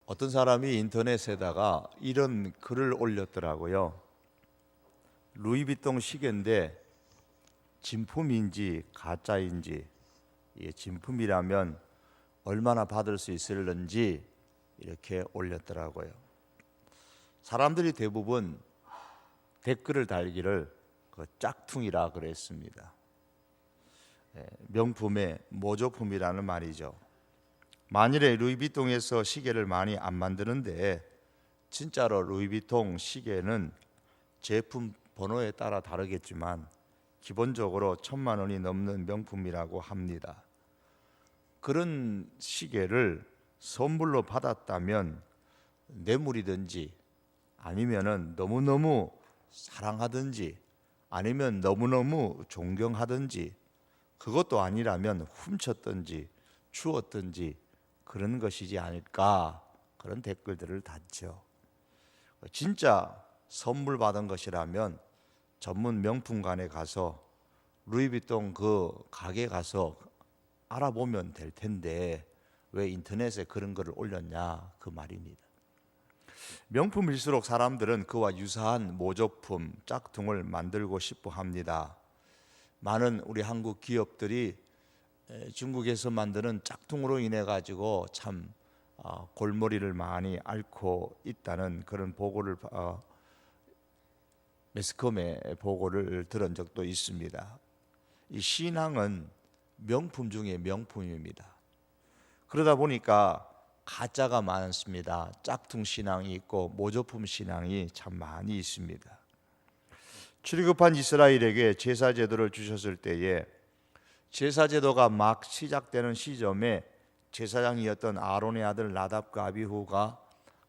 어떤 사람이 인터넷에다가 이런 글을 올렸더라고요. 루이비통 시계인데 진품인지 가짜인지, 이게 진품이라면 얼마나 받을 수 있을는지 이렇게 올렸더라고요. 사람들이 대부분 댓글을 달기를 그 짝퉁이라 그랬습니다. 명품의 모조품이라는 말이죠. 만일에 루이비통에서 시계를 많이 안 만드는데 진짜로 루이비통 시계는 제품 번호에 따라 다르겠지만 기본적으로 1,000만 원이 넘는 명품이라고 합니다. 그런 시계를 선물로 받았다면 뇌물이든지 아니면은 너무너무 사랑하든지 아니면 너무너무 존경하든지, 그것도 아니라면 훔쳤든지 주었든지 그런 것이지 않을까, 그런 댓글들을 달죠. 진짜 선물 받은 것이라면 전문 명품관에 가서 루이비통 그 가게 가서 알아보면 될 텐데 왜 인터넷에 그런 거를 올렸냐, 그 말입니다. 명품일수록 사람들은 그와 유사한 모조품, 짝퉁을 만들고 싶어 합니다. 많은 우리 한국 기업들이 중국에서 만드는 짝퉁으로 인해 가지고 참 골머리를 많이 앓고 있다는 그런 보고를 매스컴에 보고를 들은 적도 있습니다. 이 신앙은 명품 중에 명품입니다. 그러다 보니까 가짜가 많습니다. 짝퉁 신앙이 있고 모조품 신앙이 참 많이 있습니다. 출애굽한 이스라엘에게 제사 제도를 주셨을 때에 제사 제도가 막 시작되는 시점에 제사장이었던 아론의 아들 나답과 아비후가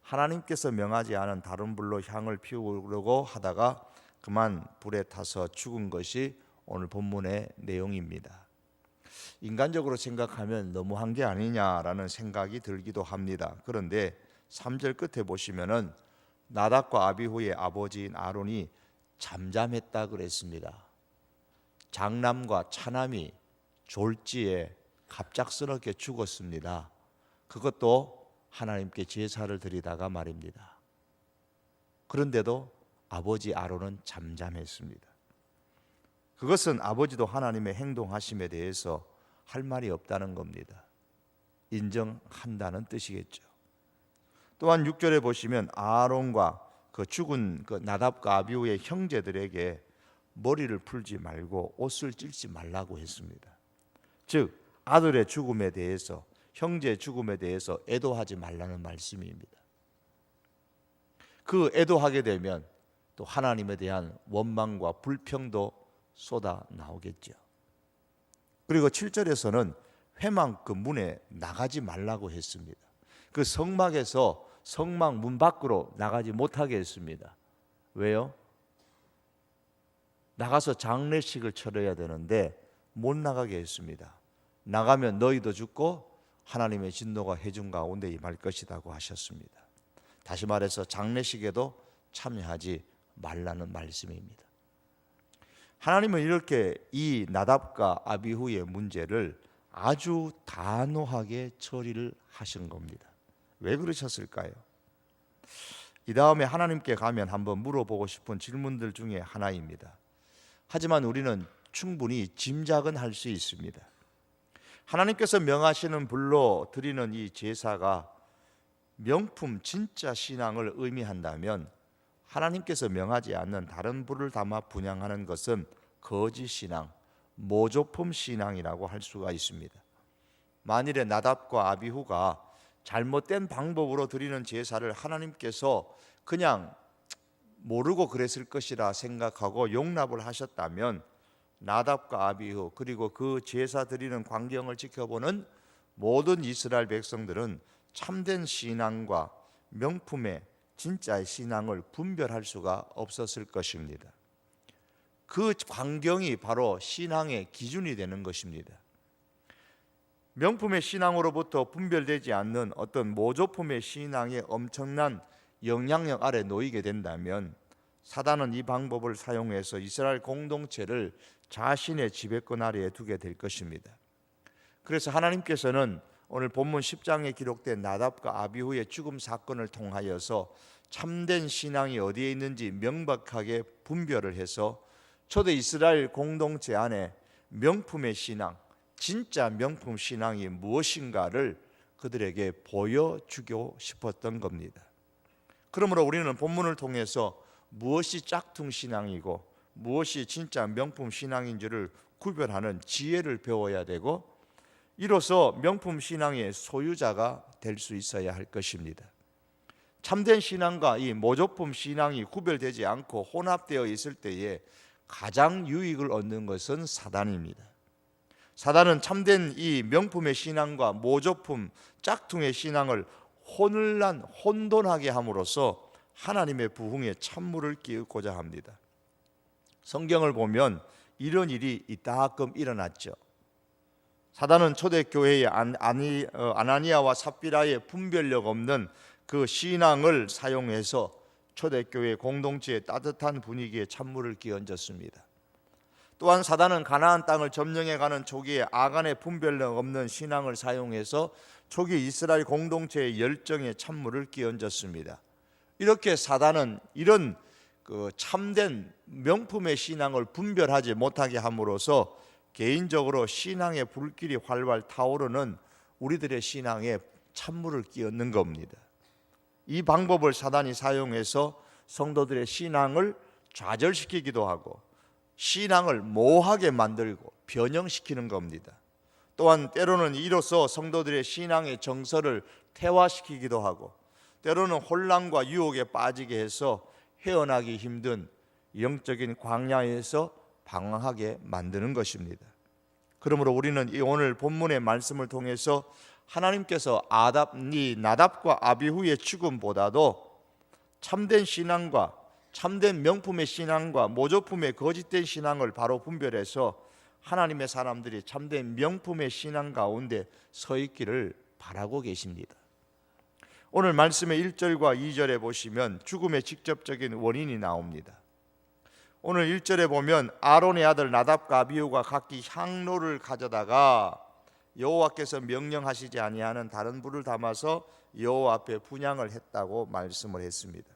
하나님께서 명하지 않은 다른 불로 향을 피우려고 하다가 그만 불에 타서 죽은 것이 오늘 본문의 내용입니다. 인간적으로 생각하면 너무한 게 아니냐라는 생각이 들기도 합니다. 그런데 3절 끝에 보시면은 나답과 아비후의 아버지인 아론이 잠잠했다 그랬습니다. 장남과 차남이 졸지에 갑작스럽게 죽었습니다. 그것도 하나님께 제사를 드리다가 말입니다. 그런데도 아버지 아론은 잠잠했습니다. 그것은 아버지도 하나님의 행동하심에 대해서 할 말이 없다는 겁니다. 인정한다는 뜻이겠죠. 또한 6절에 보시면 아론과 그 죽은 그 나답과 아비후의 형제들에게 머리를 풀지 말고 옷을 찢지 말라고 했습니다. 즉 아들의 죽음에 대해서, 형제의 죽음에 대해서 애도하지 말라는 말씀입니다. 그 애도하게 되면 또 하나님에 대한 원망과 불평도 쏟아 나오겠죠. 그리고 7절에서는 회막 그 문에 나가지 말라고 했습니다. 그 성막에서 성막 문 밖으로 나가지 못하게 했습니다. 왜요? 나가서 장례식을 치러야 되는데 못 나가게 했습니다. 나가면 너희도 죽고 하나님의 진노가 회중 가운데 임할 것이라고 하셨습니다. 다시 말해서 장례식에도 참여하지 말라는 말씀입니다. 하나님은 이렇게 이 나답과 아비후의 문제를 아주 단호하게 처리를 하신 겁니다. 왜 그러셨을까요? 이 다음에 하나님께 가면 한번 물어보고 싶은 질문들 중에 하나입니다. 하지만 우리는 충분히 짐작은 할 수 있습니다. 하나님께서 명하시는 불로 드리는 이 제사가 명품 진짜 신앙을 의미한다면 하나님께서 명하지 않는 다른 불을 담아 분향하는 것은 거짓 신앙, 모조품 신앙이라고 할 수가 있습니다. 만일에 나답과 아비후가 잘못된 방법으로 드리는 제사를 하나님께서 그냥 모르고 그랬을 것이라 생각하고 용납을 하셨다면 나답과 아비후 그리고 그 제사 드리는 광경을 지켜보는 모든 이스라엘 백성들은 참된 신앙과 명품의 진짜의 신앙을 분별할 수가 없었을 것입니다. 그 광경이 바로 신앙의 기준이 되는 것입니다. 명품의 신앙으로부터 분별되지 않는 어떤 모조품의 신앙의 엄청난 영향력 아래 놓이게 된다면 사단은 이 방법을 사용해서 이스라엘 공동체를 자신의 지배권 아래에 두게 될 것입니다. 그래서 하나님께서는 오늘 본문 10장에 기록된 나답과 아비후의 죽음 사건을 통하여서 참된 신앙이 어디에 있는지 명백하게 분별을 해서 초대 이스라엘 공동체 안에 명품의 신앙, 진짜 명품 신앙이 무엇인가를 그들에게 보여주고 싶었던 겁니다. 그러므로 우리는 본문을 통해서 무엇이 짝퉁 신앙이고 무엇이 진짜 명품 신앙인지를 구별하는 지혜를 배워야 되고, 이로써 명품 신앙의 소유자가 될 수 있어야 할 것입니다. 참된 신앙과 이 모조품 신앙이 구별되지 않고 혼합되어 있을 때에 가장 유익을 얻는 것은 사단입니다. 사단은 참된 이 명품의 신앙과 모조품 짝퉁의 신앙을 혼돈하게 함으로써 하나님의 부흥에 찬물을 끼얹고자 합니다. 성경을 보면 이런 일이 이따금 일어났죠. 사단은 초대교회의 아나니아와 삽비라의 분별력 없는 그 신앙을 사용해서 초대교회 공동체의 따뜻한 분위기에 찬물을 끼얹었습니다. 또한 사단은 가나안 땅을 점령해가는 초기에 아간의 분별력 없는 신앙을 사용해서 초기 이스라엘 공동체의 열정에 찬물을 끼얹었습니다. 이렇게 사단은 이런 참된 명품의 신앙을 분별하지 못하게 함으로써 개인적으로 신앙의 불길이 활활 타오르는 우리들의 신앙에 찬물을 끼얹는 겁니다. 이 방법을 사단이 사용해서 성도들의 신앙을 좌절시키기도 하고 신앙을 모호하게 만들고 변형시키는 겁니다. 또한 때로는 이로써 성도들의 신앙의 정서를 퇴화시키기도 하고 때로는 혼란과 유혹에 빠지게 해서 헤어나기 힘든 영적인 광야에서 방황하게 만드는 것입니다. 그러므로 우리는 이 오늘 본문의 말씀을 통해서 하나님께서 나답과 아비후의 죽음보다도 참된 신앙과 참된 명품의 신앙과 모조품의 거짓된 신앙을 바로 분별해서 하나님의 사람들이 참된 명품의 신앙 가운데 서 있기를 바라고 계십니다. 오늘 말씀의 1절과 2절에 보시면 죽음의 직접적인 원인이 나옵니다. 오늘 1절에 보면 아론의 아들 나답과 아비후가 각기 향로를 가져다가 여호와께서 명령하시지 아니하는 다른 불을 담아서 여호와 앞에 분향을 했다고 말씀을 했습니다.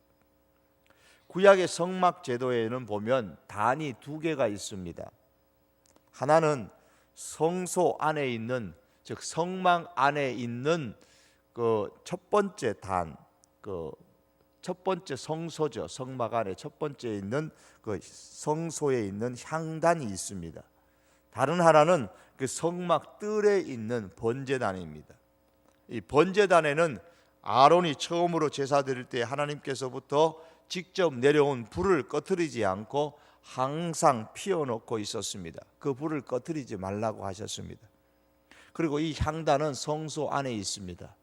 구약의 성막 제도에는 보면 단이 두 개가 있습니다. 하나는 성소 안에 있는, 즉 성막 안에 있는 그 첫 번째 단, 첫 번째 성소죠. 성막 안에 첫 번째 있는 그 성소에 있는 향단이 있습니다. 다른 하나는 그 성막 뜰에 있는 번제단입니다. 이 번제단에는 아론이 처음으로 제사 드릴 때 하나님께서부터 직접 내려온 불을 꺼트리지 않고 항상 피워놓고 있었습니다. 그 불을 꺼트리지 말라고 하셨습니다. 그리고 이 향단은 성소 안에 있습니다.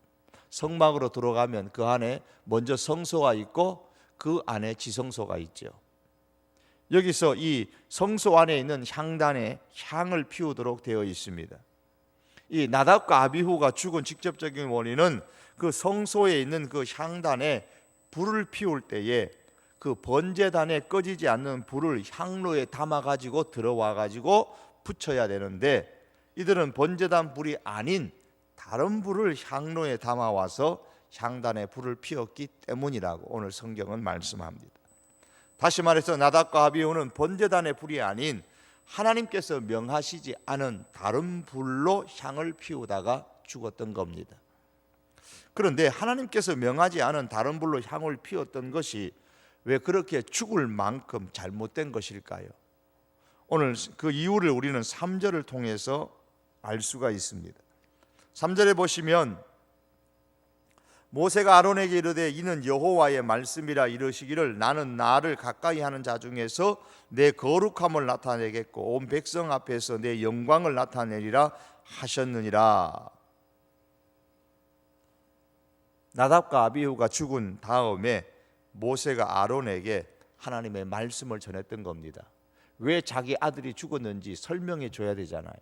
성막으로 들어가면 그 안에 먼저 성소가 있고 그 안에 지성소가 있죠. 여기서 이 성소 안에 있는 향단에 향을 피우도록 되어 있습니다. 이 나답과 아비후가 죽은 직접적인 원인은 그 성소에 있는 그 향단에 불을 피울 때에 그 번제단에 꺼지지 않는 불을 향로에 담아 가지고 들어와 가지고 붙여야 되는데 이들은 번제단 불이 아닌 다른 불을 향로에 담아와서 향단에 불을 피웠기 때문이라고 오늘 성경은 말씀합니다. 다시 말해서 나답과 아비후는 번제단의 불이 아닌 하나님께서 명하시지 않은 다른 불로 향을 피우다가 죽었던 겁니다. 그런데 하나님께서 명하지 않은 다른 불로 향을 피웠던 것이 왜 그렇게 죽을 만큼 잘못된 것일까요? 오늘 그 이유를 우리는 3절을 통해서 알 수가 있습니다. 3절에 보시면 모세가 아론에게 이르되 이는 여호와의 말씀이라 이르시기를 나는 나를 가까이 하는 자 중에서 내 거룩함을 나타내겠고 온 백성 앞에서 내 영광을 나타내리라 하셨느니라. 나답과 아비후가 죽은 다음에 모세가 아론에게 하나님의 말씀을 전했던 겁니다. 왜 자기 아들이 죽었는지 설명해 줘야 되잖아요.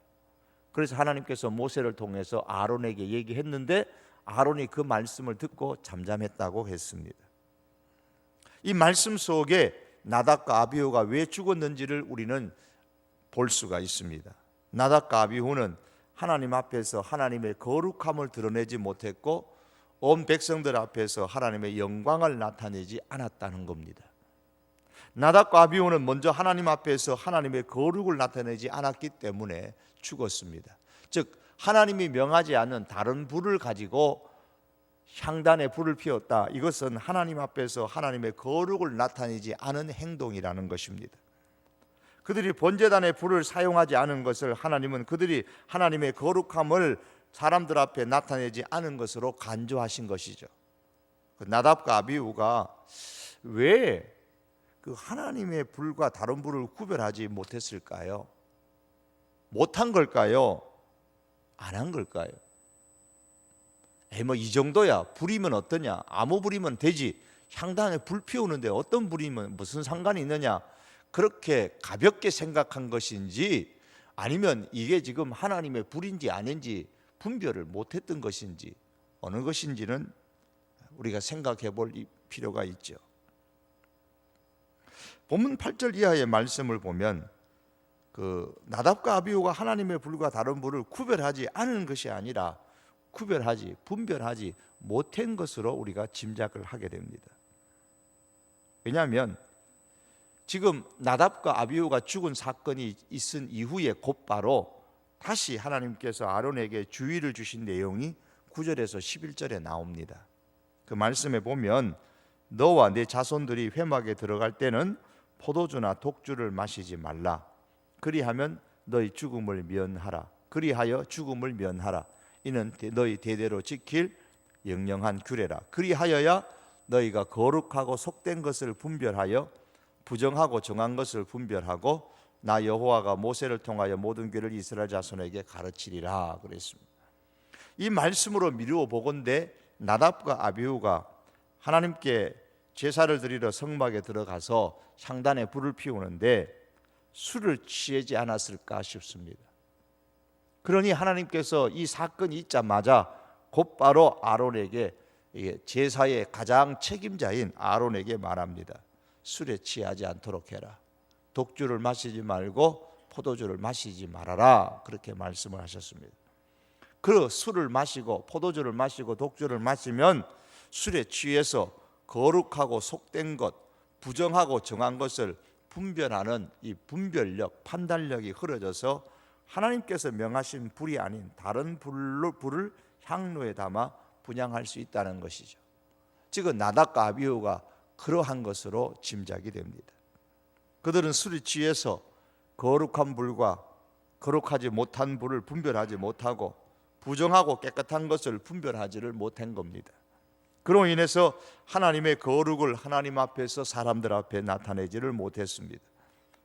그래서 하나님께서 모세를 통해서 아론에게 얘기했는데 아론이 그 말씀을 듣고 잠잠했다고 했습니다. 이 말씀 속에 나답과 아비후가 왜 죽었는지를 우리는 볼 수가 있습니다. 나답과 아비후는 하나님 앞에서 하나님의 거룩함을 드러내지 못했고 온 백성들 앞에서 하나님의 영광을 나타내지 않았다는 겁니다. 나답과 아비후는 먼저 하나님 앞에서 하나님의 거룩을 나타내지 않았기 때문에 죽었습니다. 즉 하나님이 명하지 않은 다른 불을 가지고 향단에 불을 피웠다. 이것은 하나님 앞에서 하나님의 거룩을 나타내지 않은 행동이라는 것입니다. 그들이 번제단의 불을 사용하지 않은 것을 하나님은 그들이 하나님의 거룩함을 사람들 앞에 나타내지 않은 것으로 간주하신 것이죠. 나답과 아비후가 왜 그 하나님의 불과 다른 불을 구별하지 못했을까요? 못한 걸까요? 안 한 걸까요? 뭐 이 정도야 불이면 어떠냐, 아무 불이면 되지, 향단에 불 피우는데 어떤 불이면 무슨 상관이 있느냐, 그렇게 가볍게 생각한 것인지 아니면 이게 지금 하나님의 불인지 아닌지 분별을 못했던 것인지 어느 것인지는 우리가 생각해 볼 필요가 있죠. 본문 8절 이하의 말씀을 보면 나답과 아비후가 하나님의 불과 다른 불을 구별하지 않은 것이 아니라 분별하지 못한 것으로 우리가 짐작을 하게 됩니다. 왜냐하면 지금 나답과 아비후가 죽은 사건이 있은 이후에 곧바로 다시 하나님께서 아론에게 주의를 주신 내용이 9절에서 11절에 나옵니다. 그 말씀에 보면 너와 네 자손들이 회막에 들어갈 때는 포도주나 독주를 마시지 말라. 그리하면 너희 죽음을 면하라. 그리하여 죽음을 면하라. 이는 너희 대대로 지킬 영영한 규례라. 그리하여야 너희가 거룩하고 속된 것을 분별하여 부정하고 정한 것을 분별하고 나 여호와가 모세를 통하여 모든 규례를 이스라엘 자손에게 가르치리라 그랬습니다. 이 말씀으로 미루어 보건대 나답과 아비후가 하나님께 제사를 드리러 성막에 들어가서 향단에 불을 피우는데 술을 취하지 않았을까 싶습니다. 그러니 하나님께서 이 사건이 있자마자 곧바로 아론에게, 제사의 가장 책임자인 아론에게 말합니다. 술에 취하지 않도록 해라. 독주를 마시지 말고 포도주를 마시지 말아라. 그렇게 말씀을 하셨습니다. 그 술을 마시고 포도주를 마시고 독주를 마시면 술에 취해서 거룩하고 속된 것, 부정하고 정한 것을 분별하는 이 분별력, 판단력이 흐려져서 하나님께서 명하신 불이 아닌 다른 불을 향로에 담아 분향할 수 있다는 것이죠. 지금 나답과 아비후가 그러한 것으로 짐작이 됩니다. 그들은 술에 취해서 거룩한 불과 거룩하지 못한 불을 분별하지 못하고 부정하고 깨끗한 것을 분별하지를 못한 겁니다. 그로 인해서 하나님의 거룩을 하나님 앞에서 사람들 앞에 나타내지를 못했습니다.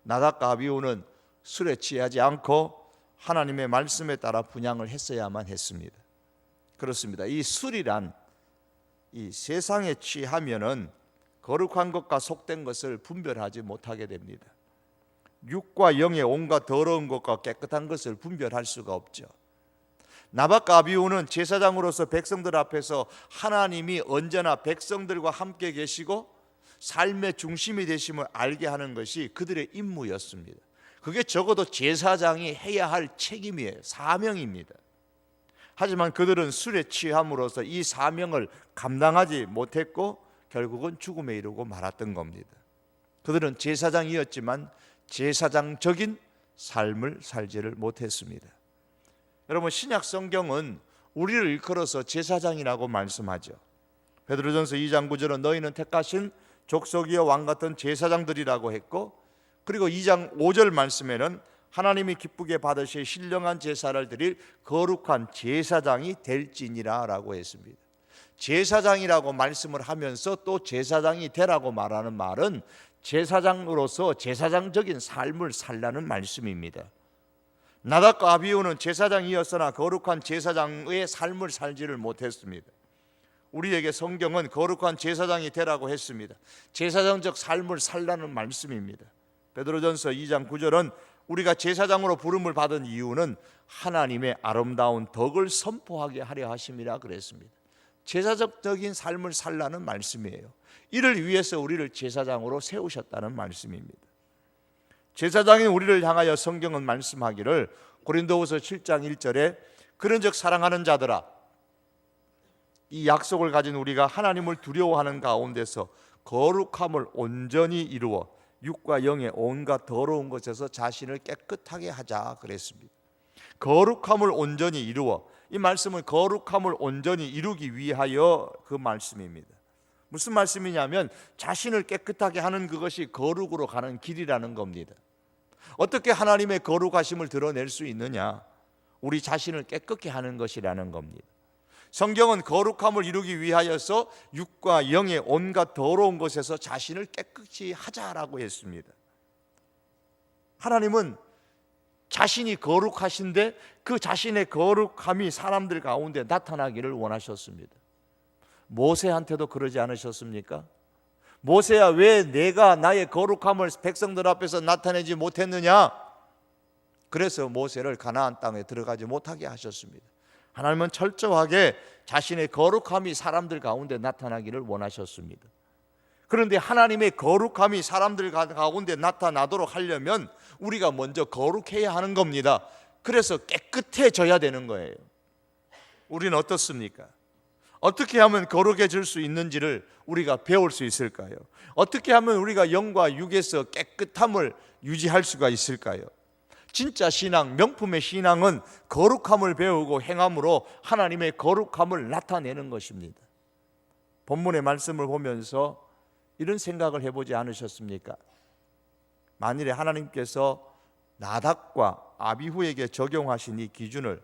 나답과 아비후는 술에 취하지 않고 하나님의 말씀에 따라 분향을 했어야만 했습니다. 그렇습니다. 이 술이란 이 세상에 취하면은 거룩한 것과 속된 것을 분별하지 못하게 됩니다. 육과 영의 온갖 더러운 것과 깨끗한 것을 분별할 수가 없죠. 나답과 아비후는 제사장으로서 백성들 앞에서 하나님이 언제나 백성들과 함께 계시고 삶의 중심이 되심을 알게 하는 것이 그들의 임무였습니다. 그게 적어도 제사장이 해야 할 책임이에요. 사명입니다. 하지만 그들은 술에 취함으로써 이 사명을 감당하지 못했고 결국은 죽음에 이르고 말았던 겁니다. 그들은 제사장이었지만 제사장적인 삶을 살지를 못했습니다. 여러분, 신약 성경은 우리를 일컬어서 제사장이라고 말씀하죠. 베드로전서 2장 9절은 너희는 택하신 족속이여 왕 같은 제사장들이라고 했고, 그리고 2장 5절 말씀에는 하나님이 기쁘게 받으실 신령한 제사를 드릴 거룩한 제사장이 될지니라 라고 했습니다. 제사장이라고 말씀을 하면서 또 제사장이 되라고 말하는 말은 제사장으로서 제사장적인 삶을 살라는 말씀입니다. 나답과 아비후는 제사장이었으나 거룩한 제사장의 삶을 살지를 못했습니다. 우리에게 성경은 거룩한 제사장이 되라고 했습니다. 제사장적 삶을 살라는 말씀입니다. 베드로전서 2장 9절은 우리가 제사장으로 부름을 받은 이유는 하나님의 아름다운 덕을 선포하게 하려 하심이라 그랬습니다. 제사적인 삶을 살라는 말씀이에요. 이를 위해서 우리를 제사장으로 세우셨다는 말씀입니다. 제사장인 우리를 향하여 성경은 말씀하기를 고린도후서 7장 1절에 그런즉 사랑하는 자들아, 이 약속을 가진 우리가 하나님을 두려워하는 가운데서 거룩함을 온전히 이루어 육과 영의 온갖 더러운 것에서 자신을 깨끗하게 하자 그랬습니다. 거룩함을 온전히 이루어, 이 말씀은 거룩함을 온전히 이루기 위하여 그 말씀입니다. 무슨 말씀이냐면 자신을 깨끗하게 하는 그것이 거룩으로 가는 길이라는 겁니다. 어떻게 하나님의 거룩하심을 드러낼 수 있느냐? 우리 자신을 깨끗게 하는 것이라는 겁니다. 성경은 거룩함을 이루기 위하여서 육과 영의 온갖 더러운 것에서 자신을 깨끗이 하자라고 했습니다. 하나님은 자신이 거룩하신데 그 자신의 거룩함이 사람들 가운데 나타나기를 원하셨습니다. 모세한테도 그러지 않으셨습니까? 모세야, 왜 내가 나의 거룩함을 백성들 앞에서 나타내지 못했느냐? 그래서 모세를 가나안 땅에 들어가지 못하게 하셨습니다. 하나님은 철저하게 자신의 거룩함이 사람들 가운데 나타나기를 원하셨습니다. 그런데 하나님의 거룩함이 사람들 가운데 나타나도록 하려면 우리가 먼저 거룩해야 하는 겁니다. 그래서 깨끗해져야 되는 거예요. 우리는 어떻습니까? 어떻게 하면 거룩해질 수 있는지를 우리가 배울 수 있을까요? 어떻게 하면 우리가 영과 육에서 깨끗함을 유지할 수가 있을까요? 진짜 신앙, 명품의 신앙은 거룩함을 배우고 행함으로 하나님의 거룩함을 나타내는 것입니다. 본문의 말씀을 보면서 이런 생각을 해보지 않으셨습니까? 만일에 하나님께서 나답과 아비후에게 적용하신 이 기준을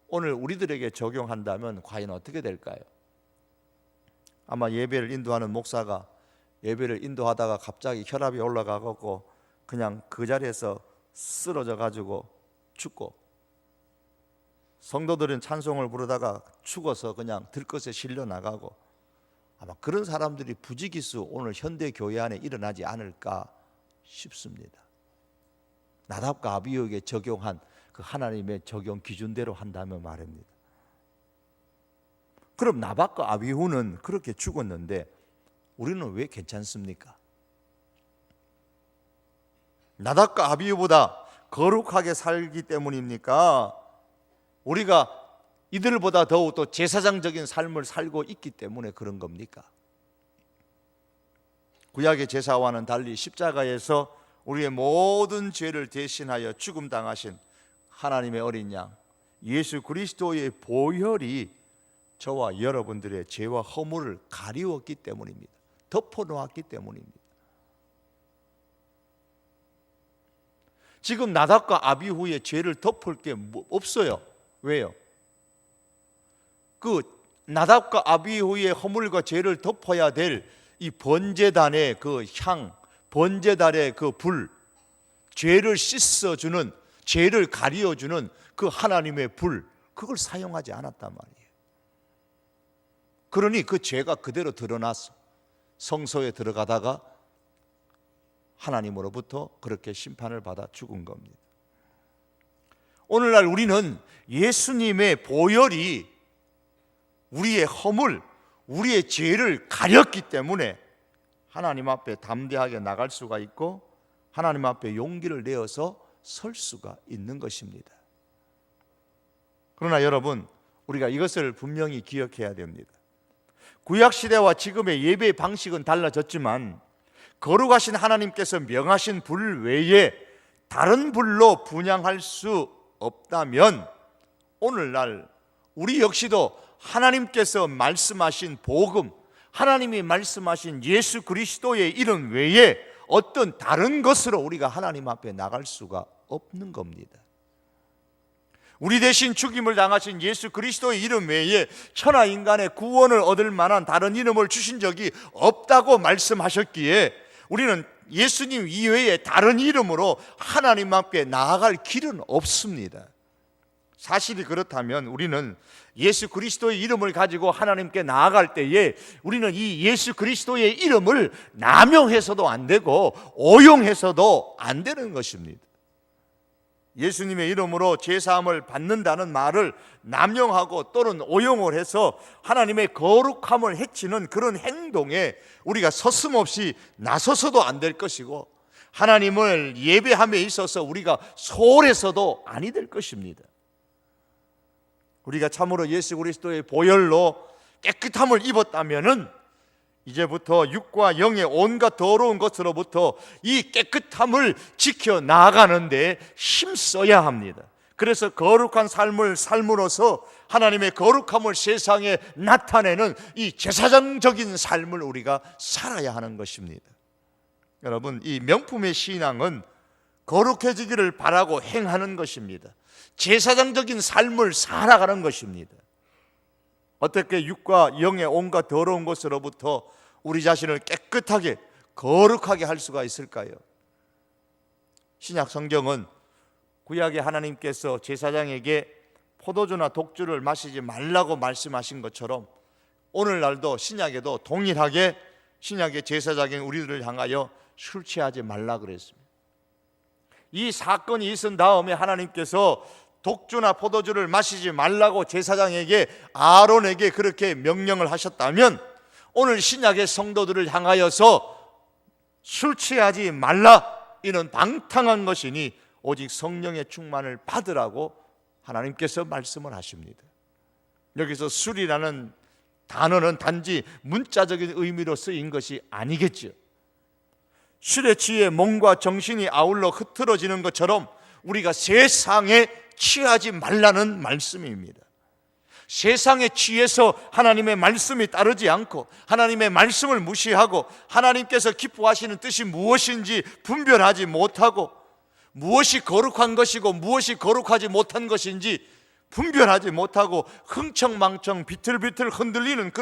오늘 우리들에게 적용한다면 과연 어떻게 될까요? 아마 예배를 인도하는 목사가 예배를 인도하다가 갑자기 혈압이 올라가고 그냥 그 자리에서 쓰러져 가지고 죽고, 성도들은 찬송을 부르다가 죽어서 그냥 들것에 실려 나가고, 아마 그런 사람들이 부지기수 오늘 현대 교회 안에 일어나지 않을까 싶습니다. 나답과 아비후에게 적용한 그 하나님의 적용 기준대로 한다면 말입니다. 그럼 나답과 아비후는 그렇게 죽었는데 우리는 왜 괜찮습니까? 나답과 아비후보다 거룩하게 살기 때문입니까? 우리가 이들보다 더욱 또 제사장적인 삶을 살고 있기 때문에 그런 겁니까? 구약의 제사와는 달리 십자가에서 우리의 모든 죄를 대신하여 죽음당하신 하나님의 어린 양 예수 그리스도의 보혈이 저와 여러분들의 죄와 허물을 가리웠기 때문입니다. 덮어놓았기 때문입니다. 지금 나답과 아비후의 죄를 덮을 게 없어요. 왜요? 그 나답과 아비후의 허물과 죄를 덮어야 될 이 번제단의 그 향, 번제단의 그 불, 죄를 씻어주는, 죄를 가리워주는 그 하나님의 불, 그걸 사용하지 않았단 말이에요. 그러니 그 죄가 그대로 드러났어. 성소에 들어가다가 하나님으로부터 그렇게 심판을 받아 죽은 겁니다. 오늘날 우리는 예수님의 보혈이 우리의 허물, 우리의 죄를 가렸기 때문에 하나님 앞에 담대하게 나갈 수가 있고 하나님 앞에 용기를 내어서 설 수가 있는 것입니다. 그러나 여러분, 우리가 이것을 분명히 기억해야 됩니다. 구약시대와 지금의 예배 방식은 달라졌지만 거룩하신 하나님께서 명하신 불 외에 다른 불로 분향할 수 없다면 오늘날 우리 역시도 하나님께서 말씀하신 복음, 하나님이 말씀하신 예수 그리스도의 이름 외에 어떤 다른 것으로 우리가 하나님 앞에 나갈 수가 없는 겁니다. 우리 대신 죽임을 당하신 예수 그리스도의 이름 외에 천하 인간의 구원을 얻을 만한 다른 이름을 주신 적이 없다고 말씀하셨기에 우리는 예수님 이외에 다른 이름으로 하나님 앞에 나아갈 길은 없습니다. 사실이 그렇다면 우리는 예수 그리스도의 이름을 가지고 하나님께 나아갈 때에 우리는 이 예수 그리스도의 이름을 남용해서도 안 되고 오용해서도 안 되는 것입니다. 예수님의 이름으로 제사함을 받는다는 말을 남용하고 또는 오용을 해서 하나님의 거룩함을 해치는 그런 행동에 우리가 서슴없이 나서서도 안 될 것이고, 하나님을 예배함에 있어서 우리가 소홀해서도 아니 될 것입니다. 우리가 참으로 예수 그리스도의 보혈로 깨끗함을 입었다면은 이제부터 육과 영의 온갖 더러운 것으로부터 이 깨끗함을 지켜 나아가는데 힘써야 합니다. 그래서 거룩한 삶을 삶으로써 하나님의 거룩함을 세상에 나타내는 이 제사장적인 삶을 우리가 살아야 하는 것입니다. 여러분, 이 명품의 신앙은 거룩해지기를 바라고 행하는 것입니다. 제사장적인 삶을 살아가는 것입니다. 어떻게 육과 영의 온갖 더러운 것으로부터 우리 자신을 깨끗하게 거룩하게 할 수가 있을까요? 신약 성경은 구약의 하나님께서 제사장에게 포도주나 독주를 마시지 말라고 말씀하신 것처럼 오늘날도 신약에도 동일하게 신약의 제사장인 우리들을 향하여 술 취하지 말라 그랬습니다. 이 사건이 있은 다음에 하나님께서 독주나 포도주를 마시지 말라고 제사장에게 아론에게 그렇게 명령을 하셨다면 오늘 신약의 성도들을 향하여서 술 취하지 말라, 이는 방탕한 것이니 오직 성령의 충만을 받으라고 하나님께서 말씀을 하십니다. 여기서 술이라는 단어는 단지 문자적인 의미로 쓰인 것이 아니겠죠. 술에 취해 몸과 정신이 아울러 흐트러지는 것처럼 우리가 세상에 취하지 말라는 말씀입니다. 세상에 취해서 하나님의 말씀이 따르지 않고 하나님의 말씀을 무시하고 하나님께서 기뻐하시는 뜻이 무엇인지 분별하지 못하고 무엇이 거룩한 것이고 무엇이 거룩하지 못한 것인지 분별하지 못하고 흥청망청 비틀비틀 흔들리는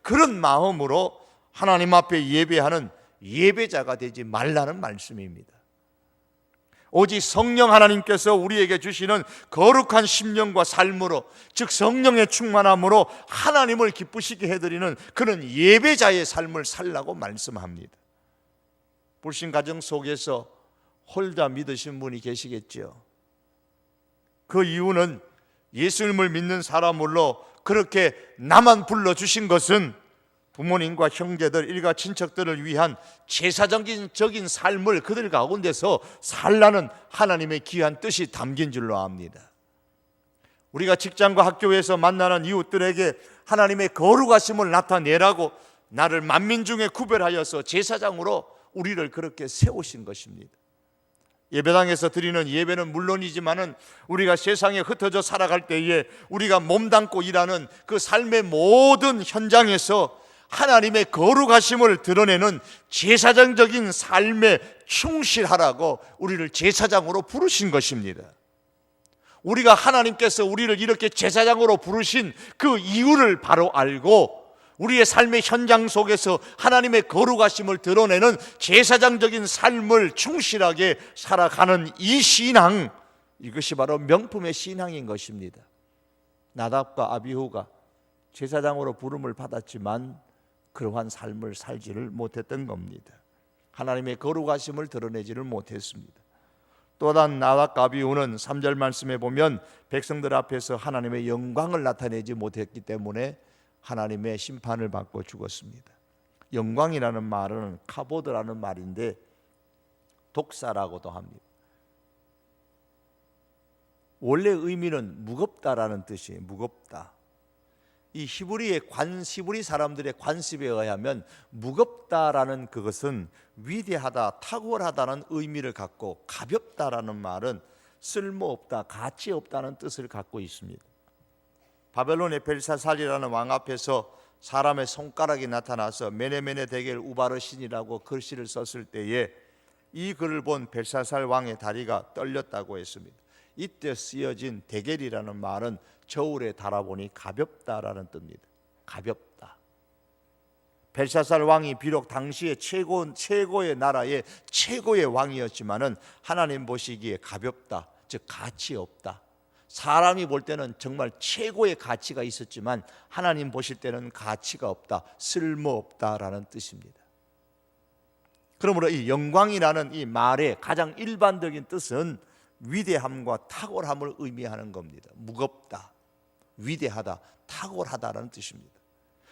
그런 마음으로 하나님 앞에 예배하는 예배자가 되지 말라는 말씀입니다. 오직 성령 하나님께서 우리에게 주시는 거룩한 심령과 삶으로, 즉 성령의 충만함으로 하나님을 기쁘시게 해드리는 그런 예배자의 삶을 살라고 말씀합니다. 불신 가정 속에서 홀다 믿으신 분이 계시겠죠. 그 이유는 예수님을 믿는 사람으로 그렇게 나만 불러주신 것은 부모님과 형제들, 일가 친척들을 위한 제사적인 삶을 그들 가운데서 살라는 하나님의 귀한 뜻이 담긴 줄로 압니다. 우리가 직장과 학교에서 만나는 이웃들에게 하나님의 거룩하심을 나타내라고 나를 만민 중에 구별하여서 제사장으로 우리를 그렇게 세우신 것입니다. 예배당에서 드리는 예배는 물론이지만은 우리가 세상에 흩어져 살아갈 때에 우리가 몸담고 일하는 그 삶의 모든 현장에서 하나님의 거룩하심을 드러내는 제사장적인 삶에 충실하라고 우리를 제사장으로 부르신 것입니다. 우리가 하나님께서 우리를 이렇게 제사장으로 부르신 그 이유를 바로 알고 우리의 삶의 현장 속에서 하나님의 거룩하심을 드러내는 제사장적인 삶을 충실하게 살아가는 이 신앙, 이것이 바로 명품의 신앙인 것입니다. 나답과 아비후가 제사장으로 부름을 받았지만 그러한 삶을 살지를 못했던 겁니다. 하나님의 거룩하심을 드러내지를 못했습니다. 또 다른 나답과 아비후는 3절 말씀에 보면 백성들 앞에서 하나님의 영광을 나타내지 못했기 때문에 하나님의 심판을 받고 죽었습니다. 영광이라는 말은 카보드라는 말인데 독사라고도 합니다. 원래 의미는 무겁다라는 뜻이에요. 무겁다. 이 히브리 사람들의 관습에 의하면 무겁다라는 그것은 위대하다, 탁월하다는 의미를 갖고 가볍다라는 말은 쓸모없다, 가치 없다는 뜻을 갖고 있습니다. 바벨론의 벨사살이라는 왕 앞에서 사람의 손가락이 나타나서 메네메네 데겔 우바르신이라고 글씨를 썼을 때에 이 글을 본 벨사살 왕의 다리가 떨렸다고 했습니다. 이때 쓰여진 데겔이라는 말은 저울에 달아보니 가볍다라는 뜻입니다. 가볍다. 벨사살 왕이 비록 당시에 최고의 나라의 최고의 왕이었지만은 하나님 보시기에 가볍다, 즉 가치 없다. 사람이 볼 때는 정말 최고의 가치가 있었지만 하나님 보실 때는 가치가 없다, 쓸모없다라는 뜻입니다. 그러므로 이 영광이라는 이 말의 가장 일반적인 뜻은 위대함과 탁월함을 의미하는 겁니다. 무겁다, 위대하다, 탁월하다라는 뜻입니다.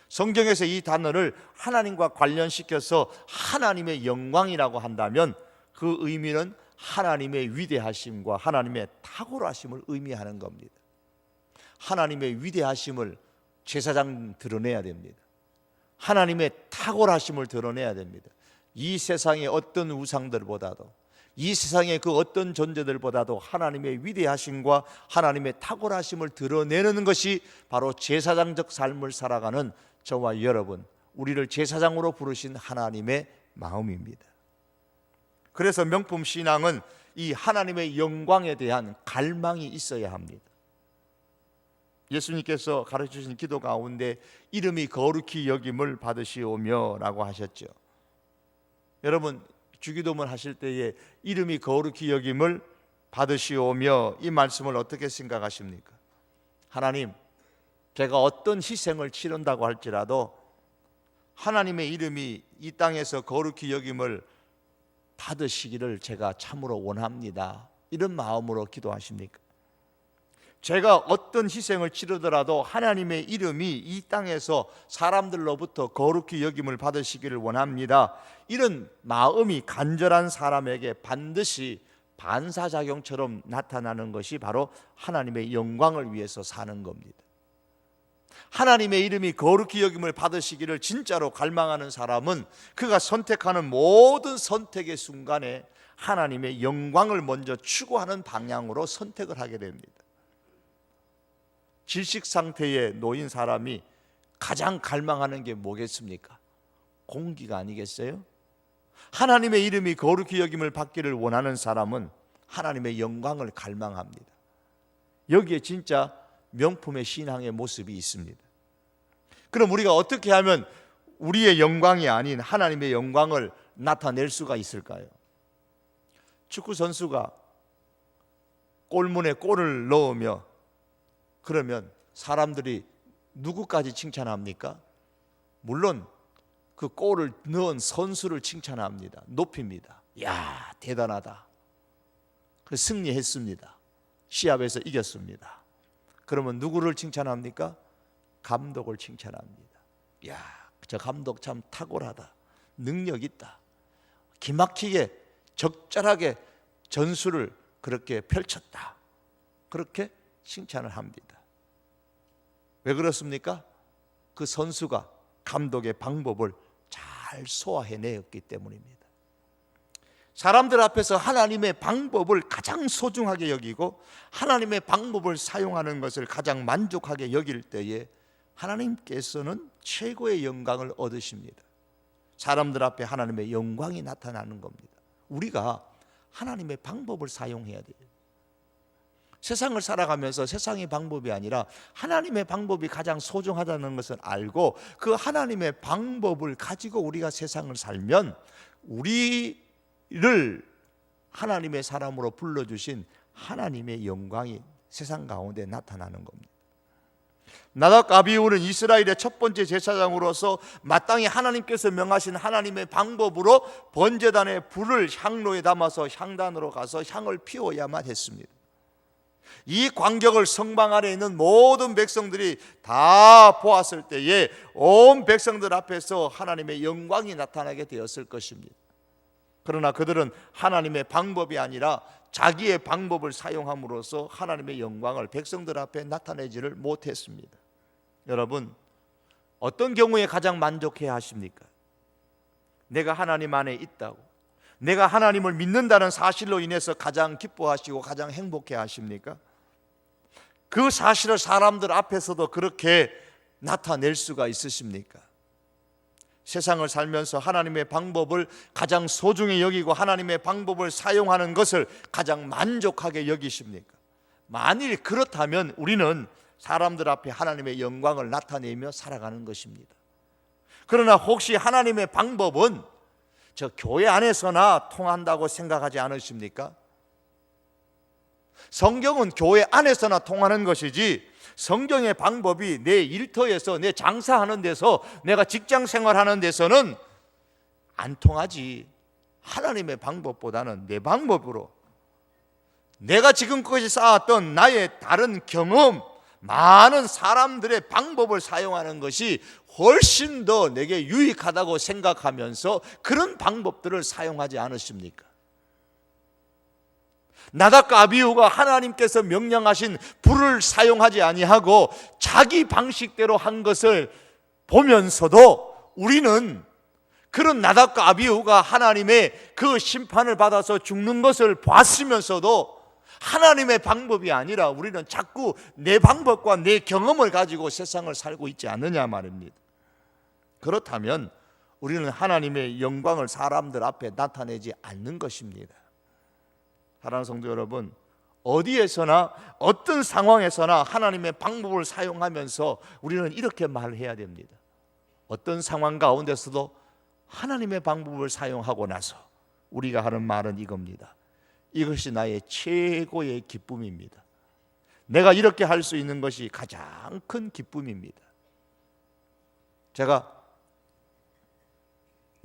성경에서 이 단어를 하나님과 관련시켜서 하나님의 영광이라고 한다면 그 의미는 하나님의 위대하심과 하나님의 탁월하심을 의미하는 겁니다. 하나님의 위대하심을 제사장 드러내야 됩니다. 하나님의 탁월하심을 드러내야 됩니다. 이 세상의 어떤 우상들보다도, 이 세상의 그 어떤 존재들보다도 하나님의 위대하심과 하나님의 탁월하심을 드러내는 것이 바로 제사장적 삶을 살아가는 저와 여러분, 우리를 제사장으로 부르신 하나님의 마음입니다. 그래서 명품 신앙은 이 하나님의 영광에 대한 갈망이 있어야 합니다. 예수님께서 가르쳐주신 기도 가운데 이름이 거룩히 여김을 받으시오며 라고 하셨죠. 여러분, 주기도문 하실 때에 이름이 거룩히 여김을 받으시오며 이 말씀을 어떻게 생각하십니까? 하나님, 제가 어떤 희생을 치른다고 할지라도 하나님의 이름이 이 땅에서 거룩히 여김을 받으시기를 제가 참으로 원합니다. 이런 마음으로 기도하십니까? 제가 어떤 희생을 치르더라도 하나님의 이름이 이 땅에서 사람들로부터 거룩히 여김을 받으시기를 원합니다. 이런 마음이 간절한 사람에게 반드시 반사작용처럼 나타나는 것이 바로 하나님의 영광을 위해서 사는 겁니다. 하나님의 이름이 거룩히 여김을 받으시기를 진짜로 갈망하는 사람은 그가 선택하는 모든 선택의 순간에 하나님의 영광을 먼저 추구하는 방향으로 선택을 하게 됩니다. 질식 상태에 놓인 사람이 가장 갈망하는 게 뭐겠습니까? 공기가 아니겠어요? 하나님의 이름이 거룩히 여김을 받기를 원하는 사람은 하나님의 영광을 갈망합니다. 여기에 진짜 명품의 신앙의 모습이 있습니다. 그럼 우리가 어떻게 하면 우리의 영광이 아닌 하나님의 영광을 나타낼 수가 있을까요? 축구 선수가 골문에 골을 넣으며 그러면 사람들이 누구까지 칭찬합니까? 물론 그 골을 넣은 선수를 칭찬합니다. 높입니다. 야, 대단하다. 그 승리했습니다. 시합에서 이겼습니다. 그러면 누구를 칭찬합니까? 감독을 칭찬합니다. 야, 저 감독 참 탁월하다. 능력 있다. 기막히게 적절하게 전술을 그렇게 펼쳤다. 그렇게 칭찬을 합니다. 왜 그렇습니까? 그 선수가 감독의 방법을 잘 소화해내었기 때문입니다. 사람들 앞에서 하나님의 방법을 가장 소중하게 여기고 하나님의 방법을 사용하는 것을 가장 만족하게 여길 때에 하나님께서는 최고의 영광을 얻으십니다. 사람들 앞에 하나님의 영광이 나타나는 겁니다. 우리가 하나님의 방법을 사용해야 돼요. 세상을 살아가면서 세상의 방법이 아니라 하나님의 방법이 가장 소중하다는 것을 알고 그 하나님의 방법을 가지고 우리가 세상을 살면 우리를 하나님의 사람으로 불러주신 하나님의 영광이 세상 가운데 나타나는 겁니다. 나답 아비후는 이스라엘의 첫 번째 제사장으로서 마땅히 하나님께서 명하신 하나님의 방법으로 번제단에 불을 향로에 담아서 향단으로 가서 향을 피워야만 했습니다. 이 광경을 성방 안에 있는 모든 백성들이 다 보았을 때에 온 백성들 앞에서 하나님의 영광이 나타나게 되었을 것입니다. 그러나 그들은 하나님의 방법이 아니라 자기의 방법을 사용함으로써 하나님의 영광을 백성들 앞에 나타내지를 못했습니다. 여러분, 어떤 경우에 가장 만족해야 하십니까? 내가 하나님 안에 있다고, 내가 하나님을 믿는다는 사실로 인해서 가장 기뻐하시고 가장 행복해 하십니까? 그 사실을 사람들 앞에서도 그렇게 나타낼 수가 있으십니까? 세상을 살면서 하나님의 방법을 가장 소중히 여기고 하나님의 방법을 사용하는 것을 가장 만족하게 여기십니까? 만일 그렇다면 우리는 사람들 앞에 하나님의 영광을 나타내며 살아가는 것입니다. 그러나 혹시 하나님의 방법은 저 교회 안에서나 통한다고 생각하지 않으십니까? 성경은 교회 안에서나 통하는 것이지 성경의 방법이 내 일터에서, 내 장사하는 데서, 내가 직장 생활하는 데서는 안 통하지. 하나님의 방법보다는 내 방법으로, 내가 지금까지 쌓았던 나의 다른 경험, 많은 사람들의 방법을 사용하는 것이 훨씬 더 내게 유익하다고 생각하면서 그런 방법들을 사용하지 않으십니까? 나답과 아비후가 하나님께서 명령하신 불을 사용하지 아니하고 자기 방식대로 한 것을 보면서도 우리는 그런 나답과 아비후가 하나님의 그 심판을 받아서 죽는 것을 봤으면서도 하나님의 방법이 아니라 우리는 자꾸 내 방법과 내 경험을 가지고 세상을 살고 있지 않느냐 말입니다. 그렇다면 우리는 하나님의 영광을 사람들 앞에 나타내지 않는 것입니다. 사랑하는 성도 여러분, 어디에서나 어떤 상황에서나 하나님의 방법을 사용하면서 우리는 이렇게 말해야 됩니다. 어떤 상황 가운데서도 하나님의 방법을 사용하고 나서 우리가 하는 말은 이겁니다. 이것이 나의 최고의 기쁨입니다. 내가 이렇게 할 수 있는 것이 가장 큰 기쁨입니다. 제가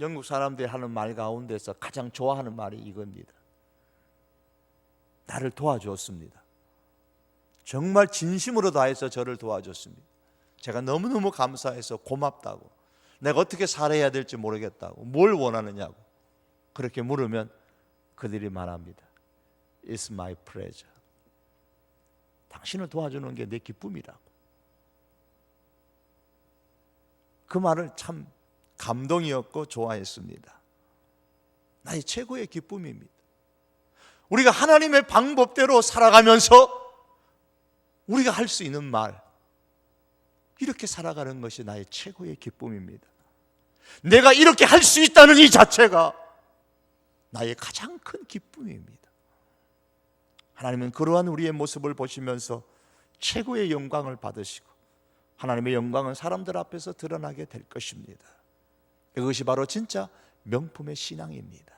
영국 사람들이 하는 말 가운데서 가장 좋아하는 말이 이겁니다. 나를 도와주었습니다. 정말 진심으로 다해서 저를 도와줬습니다. 제가 너무너무 감사해서 고맙다고, 내가 어떻게 살아야 될지 모르겠다고, 뭘 원하느냐고 그렇게 물으면 그들이 말합니다. It's my pleasure. 당신을 도와주는 게 내 기쁨이라고. 그 말을 참 감동이었고 좋아했습니다. 나의 최고의 기쁨입니다. 우리가 하나님의 방법대로 살아가면서 우리가 할 수 있는 말, 이렇게 살아가는 것이 나의 최고의 기쁨입니다. 내가 이렇게 할 수 있다는 이 자체가 나의 가장 큰 기쁨입니다. 하나님은 그러한 우리의 모습을 보시면서 최고의 영광을 받으시고 하나님의 영광은 사람들 앞에서 드러나게 될 것입니다. 이것이 바로 진짜 명품의 신앙입니다.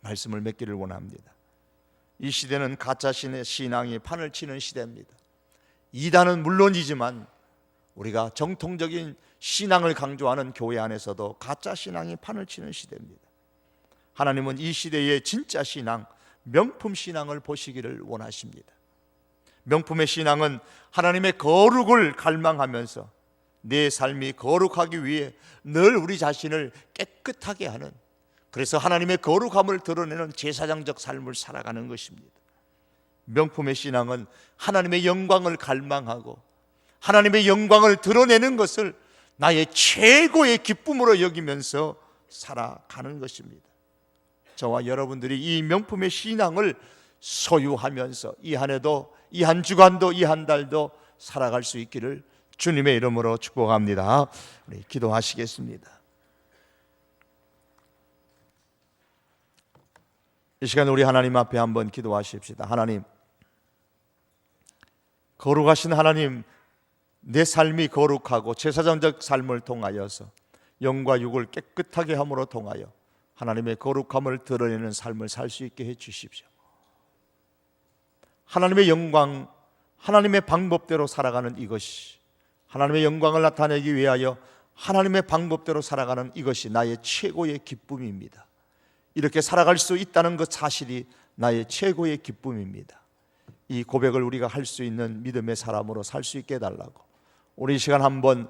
말씀을 맺기를 원합니다. 이 시대는 가짜 신앙이 판을 치는 시대입니다. 이단은 물론이지만 우리가 정통적인 신앙을 강조하는 교회 안에서도 가짜 신앙이 판을 치는 시대입니다. 하나님은 이 시대의 진짜 신앙, 명품 신앙을 보시기를 원하십니다. 명품의 신앙은 하나님의 거룩을 갈망하면서 내 삶이 거룩하기 위해 늘 우리 자신을 깨끗하게 하는, 그래서 하나님의 거룩함을 드러내는 제사장적 삶을 살아가는 것입니다. 명품의 신앙은 하나님의 영광을 갈망하고 하나님의 영광을 드러내는 것을 나의 최고의 기쁨으로 여기면서 살아가는 것입니다. 저와 여러분들이 이 명품의 신앙을 소유하면서 이 한 해도, 이 한 주간도, 이 한 달도 살아갈 수 있기를 주님의 이름으로 축복합니다. 우리 기도하시겠습니다. 이 시간 우리 하나님 앞에 한번 기도하십시다. 하나님, 거룩하신 하나님, 내 삶이 거룩하고 제사장적 삶을 통하여서 영과 육을 깨끗하게 함으로 통하여 하나님의 거룩함을 드러내는 삶을 살 수 있게 해 주십시오. 하나님의 영광, 하나님의 방법대로 살아가는 이것이, 하나님의 영광을 나타내기 위하여 하나님의 방법대로 살아가는 이것이 나의 최고의 기쁨입니다. 이렇게 살아갈 수 있다는 것 사실이 나의 최고의 기쁨입니다. 이 고백을 우리가 할 수 있는 믿음의 사람으로 살 수 있게 해달라고, 우리 이 시간 한번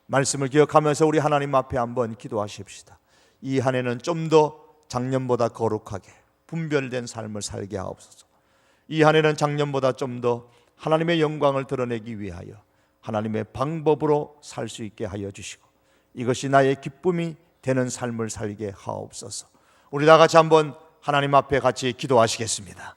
말씀을 기억하면서 우리 하나님 앞에 한번 기도하십시다. 이 한 해는 좀 더 작년보다 거룩하게 분별된 삶을 살게 하옵소서. 이 한 해는 작년보다 좀 더 하나님의 영광을 드러내기 위하여 하나님의 방법으로 살 수 있게 하여 주시고 이것이 나의 기쁨이 되는 삶을 살게 하옵소서. 우리 다 같이 한번 하나님 앞에 같이 기도하시겠습니다.